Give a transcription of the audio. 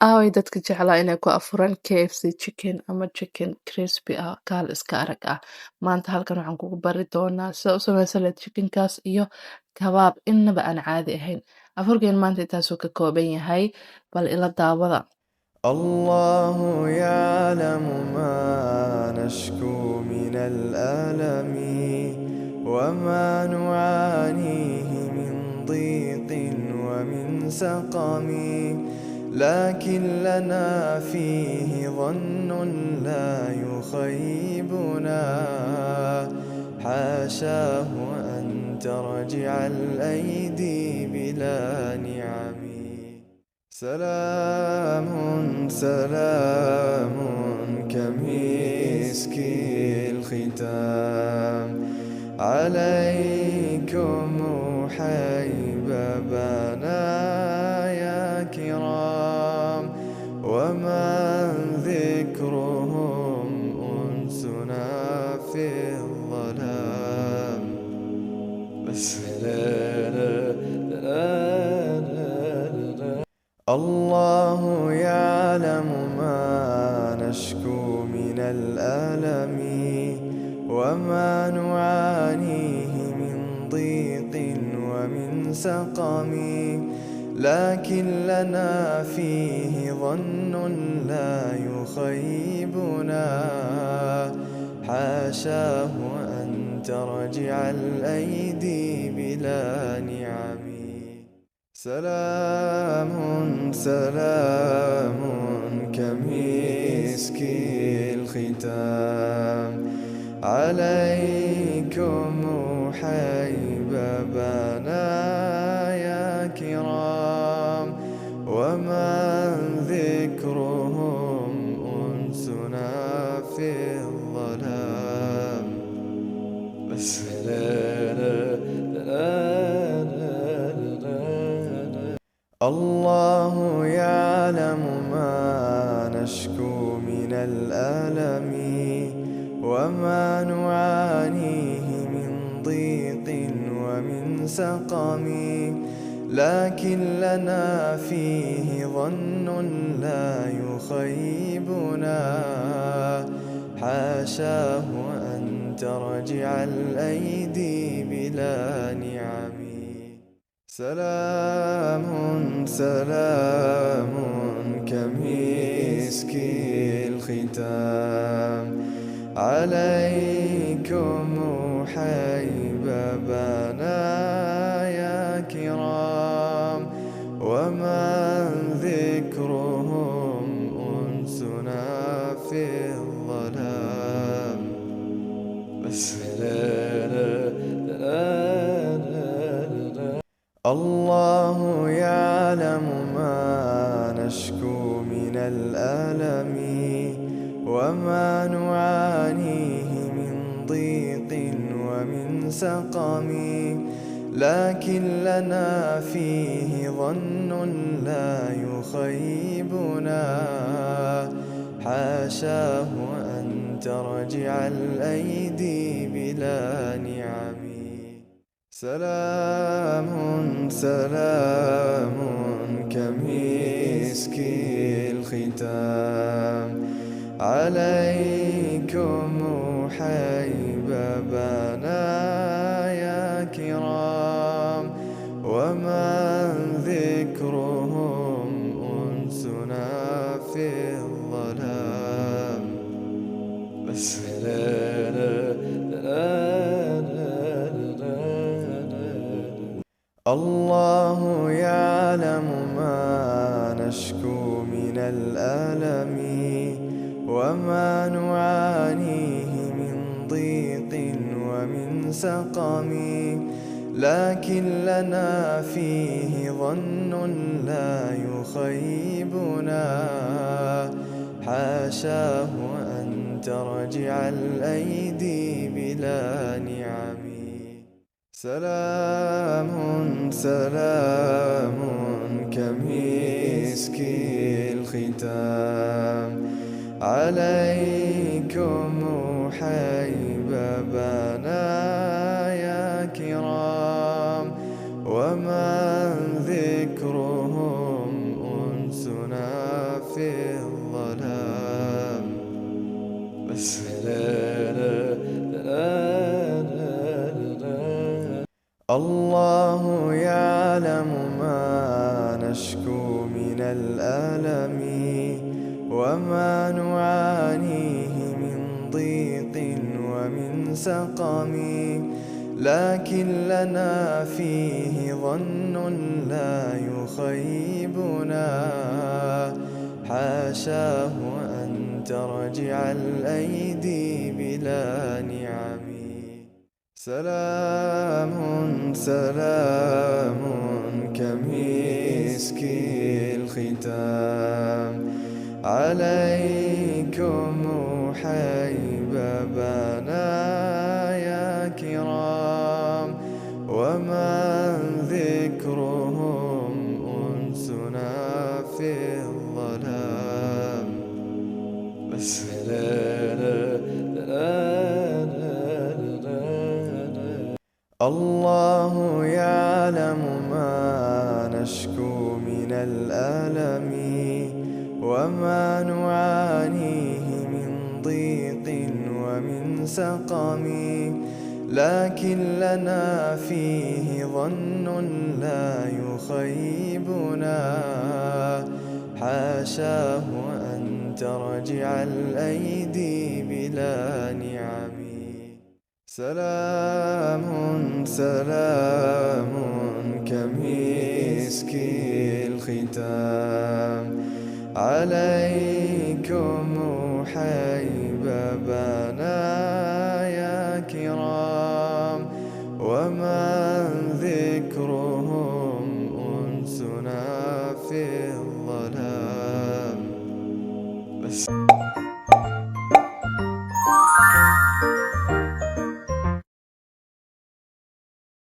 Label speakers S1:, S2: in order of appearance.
S1: Aaway dadka jeclaa inay ku afuraan KFC chicken ama chicken crispy ah kaal iska arag ah. Maanta halkan waxaan kugu bari doonaa sida u samaysan lahayd chickenkaas iyo kabaab innaba aan caadi ahayn. Afurkeen maanta intaasuu ka kooban yahay, bal ila daawada.
S2: الله يعلم ما نشكو من الألم وما نعانيه من ضيق ومن سقم لكن لنا فيه ظن لا يخيبنا حاشاه أن ترجع الأيدي بلا نعم سلام سلام كمسك الختام عليكم حبيبنا يا كرام ومن ذكرهم أنسنا في الظلام بس الله يعلم ما نشكو من الألم وما نعانيه من ضيق ومن سقم لكن لنا فيه ظن لا يخيبنا حاشاه أن ترجع الأيدي بلا نعم سلام سلام كمسك الختام عليكم حبيبنا يا كرام ومن ذكرهم أنسنا في الظلام بس الله يعلم ما نشكو من الألم وما نعانيه من ضيق ومن سقم لكن لنا فيه ظن لا يخيبنا حاشاه أن ترجع الأيدي بلا نعم سلام سلام كمسك الختام عليكم حبيبنا يا كرام ومن ذكرهم أنسنا في الظلام بس الله يعلم ما نشكو من الألم وما نعانيه من ضيق ومن سقم لكن لنا فيه ظن لا يخيبنا حاشاه أن ترجع الأيدي بلا نعم سلام سلام كمسك الختام عليكم حبيبنا يا كرام ومن ذكرهم أنسنا في الظلام بس الله يعلم ما نشكو من الألم وما نعانيه من ضيق ومن سقم لكن لنا فيه ظن لا يخيبنا حاشاه أن ترجع الأيدي بلا نعم سلام سلام كمسك الختام عليكم حبيبنا يا كرام ومن ذكرهم أنسنا في الظلام. بس الله يعلم ما نشكو من الألم وما نعانيه من ضيق ومن سقم، لكن لنا فيه ظن لا يخيبنا، حاشاه أن ترجع الأيدي بلا نعم. سلام سلام كمسك الختام عليكم حبيبنا يا كرام، ومن ذكرهم أنسنا في الظلام. بس الله يعلم ما نشكو من الألم وما نعانيه من ضيق ومن سقم، لكن لنا فيه ظن لا يخيبنا، حاشاه أن ترجع الأيدي بلا نعم. سلام سلام كمسك الختام عليكم حبيبنا يا كرام، ومن ذكرهم أنسنا في الظلام. بس